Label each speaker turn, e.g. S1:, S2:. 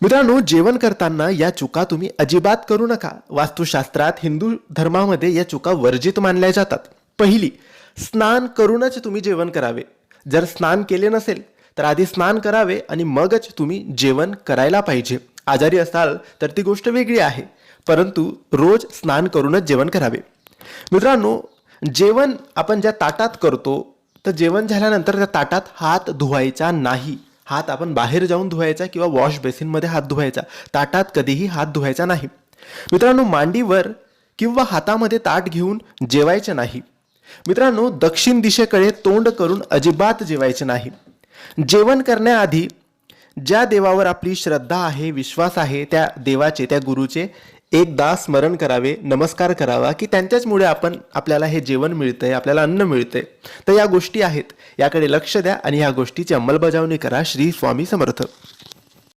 S1: मित्रांनो, जेवण करताना या चुका तुम्ही अजिबात करू नका. वास्तुशास्त्रात हिंदू धर्मामध्ये या चुका वर्जित मानल्या जातात. पहिली, स्नान करूनच तुम्ही जेवण करावे. जर स्नान केले नसेल तर आधी स्नान करावे आणि मगच तुम्ही जेवण करायला पाहिजे. आजारी असाल तर ती गोष्ट वेगळी आहे, परंतु रोज स्नान करूनच जेवण करावे. मित्रांनो, जेवण आपण ज्या ताटात करतो तर जेवण झाल्यानंतर त्या ताटात हात धुवायचा नाही. हात आपण बाहेर जाऊन धुवायचा किंवा वॉश बेसिनमध्ये हात धुवायचा. ताटात कधीही हात धुवायचा नाही. मित्रांनो, मांडीवर किंवा हातामध्ये ताट घेऊन जेवायचे नाही. मित्रांनो, दक्षिण दिशेकडे तोंड करून अजिबात जेवायचे नाही. जेवण करण्याआधी ज्या देवावर आपली श्रद्धा आहे, विश्वास आहे, त्या देवाचे, त्या गुरुचे एकदा स्मरण करावे, नमस्कार करावा, की त्यांच्याचमुळे आपल्याला हे जेवण मिळतंय, आपल्याला अन्न मिळतंय. तर या गोष्टी आहेत, याकडे लक्ष द्या आणि या गोष्टीची अंमलबजावणी करा. श्री स्वामी समर्थ.